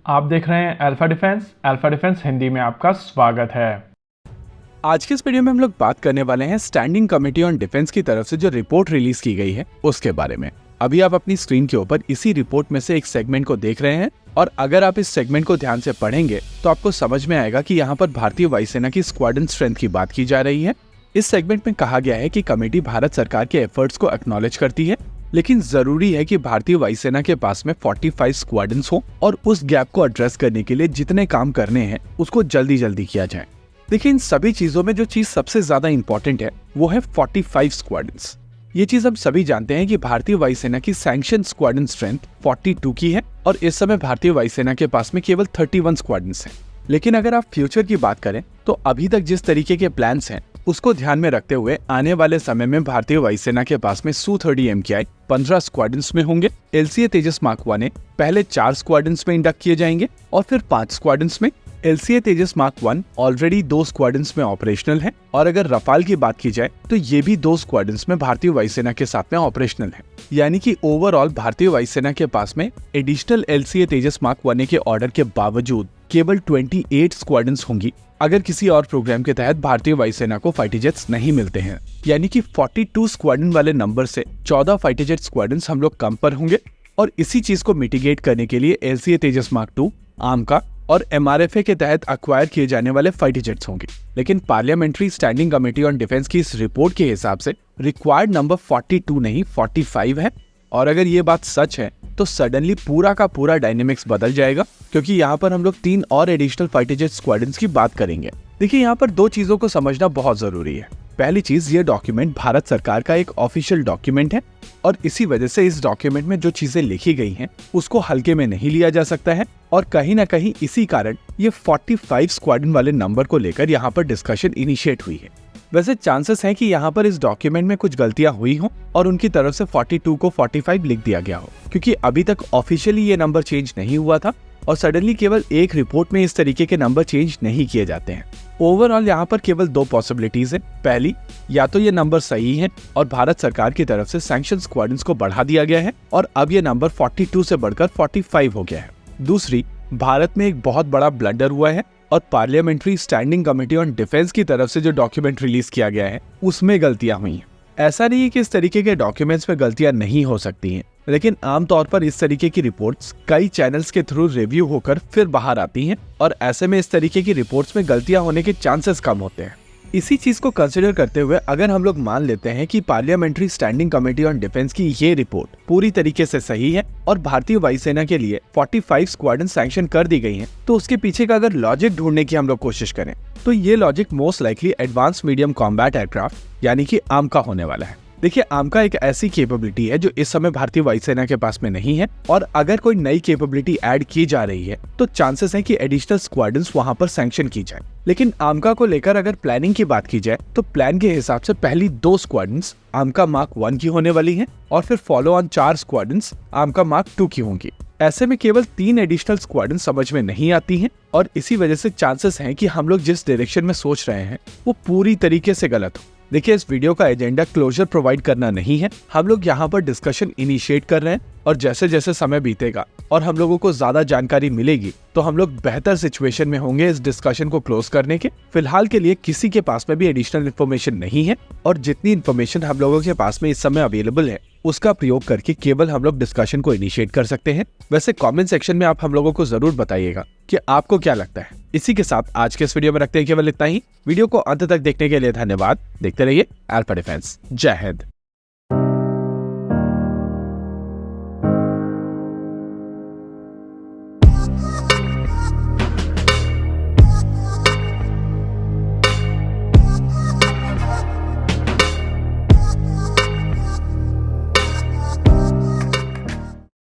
आप देख रहे हैं अल्फा डिफेंस हिंदी में आपका स्वागत है। आज के इस वीडियो में हम लोग बात करने वाले हैं स्टैंडिंग कमेटी ऑन डिफेंस की तरफ से जो रिपोर्ट रिलीज की गई है उसके बारे में। अभी आप अपनी स्क्रीन के ऊपर इसी रिपोर्ट में से एक सेगमेंट को देख रहे हैं और अगर आप इस सेगमेंट को ध्यान से पढ़ेंगे तो आपको समझ में आएगा कि यहाँ पर भारतीय वायुसेना की स्क्वाड्रन स्ट्रेंथ की बात की जा रही है। इस सेगमेंट में कहा गया है कि कमेटी भारत सरकार के एफर्ट्स को एक्नॉलेज करती है, लेकिन जरूरी है कि भारतीय वायुसेना के पास में 45 स्क्वाड्रन्स हो और उस गैप को एड्रेस करने के लिए जितने काम करने हैं उसको जल्दी जल्दी किया जाए। देखिए, इन सभी चीजों में जो चीज सबसे ज्यादा इंपॉर्टेंट है वो है 45 स्क्वाड्रन्स। ये चीज हम सभी जानते हैं कि भारतीय वायुसेना की सैंक्शन स्क्वाड्रन स्ट्रेंथ 42 की है और इस समय भारतीय वायुसेना के पास में केवल 31 स्क्वाड्रन्स हैं। लेकिन अगर आप फ्यूचर की बात करें तो अभी तक जिस तरीके के प्लान्स हैं उसको ध्यान में रखते हुए आने वाले समय में भारतीय वायुसेना के पास में Su-30 MKI 15 स्क्वाड्रन्स में होंगे। LCA तेजस मार्क 1 पहले 4 स्क्वाड्रन्स में इंडक्ट किए जाएंगे और फिर 5 स्क्वाड्रन्स में। LCA तेजस मार्क 1 ऑलरेडी 2 स्क्वाड्रन्स में ऑपरेशनल है और अगर रफाल की बात की जाए तो ये भी 2 स्क्वाड्रन्स में भारतीय वायुसेना के साथ में ऑपरेशनल है। यानी कि ओवरऑल भारतीय वायुसेना के पास में एडिशनल LCA तेजस मार्क 1 के ऑर्डर के बावजूद केवल 28 स्क्वाड्रन्स होंगी अगर किसी और प्रोग्राम के तहत भारतीय वायुसेना को फाइटर जेट्स नहीं मिलते हैं। यानी कि 42 स्क्वाड्रन वाले नंबर से 14 फाइटर जेट स्क्वाड्रन्स हम लोग कम पर होंगे और इसी चीज को मिटिगेट करने के लिए LCA तेजस मार्क 2, आर्मका और MRFA के तहत अक्वायर किए जाने वाले फाइटर जेट्स होंगे। लेकिन parliamentary standing committee on defence की इस रिपोर्ट के हिसाब से रिक्वायर्ड नंबर 42 नहीं 45 है। और अगर ये बात सच है तो सडनली पूरा का पूरा डायनेमिक्स बदल जाएगा, क्योंकि यहाँ पर हम लोग 3 और एडिशनल फाइटर जेट स्क्वाड्रन्स की बात करेंगे। देखिए, यहाँ पर 2 चीजों को समझना बहुत जरूरी है। पहली चीज, ये डॉक्यूमेंट भारत सरकार का एक ऑफिशियल डॉक्यूमेंट है और इसी वजह से इस डॉक्यूमेंट में जो चीजें लिखी गई हैं उसको हल्के में नहीं लिया जा सकता है और कहीं ना कहीं इसी कारण ये 45 स्क्वाड्रन वाले नंबर को लेकर यहाँ पर डिस्कशन इनिशिएट हुई है। वैसे चांसेस हैं कि यहाँ पर इस डॉक्यूमेंट में कुछ गलतियां हुई हों और उनकी तरफ से 42 को 45 लिख दिया गया हो, क्योंकि अभी तक ऑफिशियली ये नंबर चेंज नहीं हुआ था और सडनली केवल एक रिपोर्ट में इस तरीके के नंबर चेंज नहीं किए जाते हैं। ओवरऑल यहाँ पर केवल 2 पॉसिबिलिटीज हैं। पहली, या तो ये नंबर सही है और भारत सरकार की तरफ से सैंक्शन स्क्वाड्रन्स को बढ़ा दिया गया है और अब ये नंबर 42 से बढ़कर 45 हो गया है। दूसरी, भारत में एक बहुत बड़ा ब्लंडर हुआ है और parliamentary standing committee on defence की तरफ से जो डॉक्यूमेंट रिलीज किया गया है उसमें गलतियां हुई हैं। ऐसा नहीं है कि इस तरीके के डॉक्यूमेंट्स में गलतियां नहीं हो सकती हैं, लेकिन आमतौर पर इस तरीके की रिपोर्ट्स कई चैनल्स के थ्रू रिव्यू होकर फिर बाहर आती हैं और ऐसे में इस तरीके की रिपोर्ट्स में गलतियां होने के चांसेस कम होते हैं। इसी चीज को कंसिडर करते हुए अगर हम लोग मान लेते हैं कि parliamentary standing committee on defence की ये रिपोर्ट पूरी तरीके से सही है और भारतीय वायुसेना के लिए 45 स्क्वाड्रन सैंक्शन कर दी गई हैं, तो उसके पीछे का अगर लॉजिक ढूंढने की हम लोग कोशिश करें तो ये logic most likely advance medium combat aircraft यानी कि आर्मका होने वाला है। देखिए, आर्मका एक ऐसी कैपेबिलिटी है जो इस समय भारतीय वायुसेना के पास में नहीं है और अगर कोई नई कैपेबिलिटी ऐड की जा रही है तो चांसेस है कि एडिशनल स्क्वाड्रन्स वहां पर सैंक्शन की जाए। लेकिन आर्मका को लेकर अगर प्लानिंग की बात की जाए तो प्लान के हिसाब से पहली 2 स्क्वाड्रन्स आर्मका मार्क 1 की होने वाली हैं और फिर फॉलो ऑन 4 स्क्वाड्रन्स आर्मका मार्क 2 की होंगी। ऐसे में केवल 3 एडिशनल स्क्वाड्रन समझ में नहीं आती हैं और इसी वजह से चांसेस हैं कि हम लोग जिस डायरेक्शन में सोच रहे हैं वो पूरी तरीके से गलत हो। देखिए, इस वीडियो का एजेंडा क्लोजर प्रोवाइड करना नहीं है। हम लोग यहाँ पर डिस्कशन इनिशिएट कर रहे हैं और जैसे जैसे समय बीतेगा और हम लोगों को ज्यादा जानकारी मिलेगी तो हम लोग बेहतर सिचुएशन में होंगे इस डिस्कशन को क्लोज करने के। फिलहाल के लिए किसी के पास में भी एडिशनल इन्फॉर्मेशन नहीं है और जितनी इन्फॉर्मेशन हम लोगों के पास में इस समय अवेलेबल है उसका प्रयोग करके केवल हम लोग डिस्कशन को इनिशिएट कर सकते हैं। वैसे कमेंट सेक्शन में आप हम लोगों को जरूर बताइएगा कि आपको क्या लगता है। इसी के साथ आज के इस वीडियो में रखते हैं केवल इतना ही। वीडियो को अंत तक देखने के लिए धन्यवाद। देखते रहिए अल्फा डिफेंस। जय हिंद।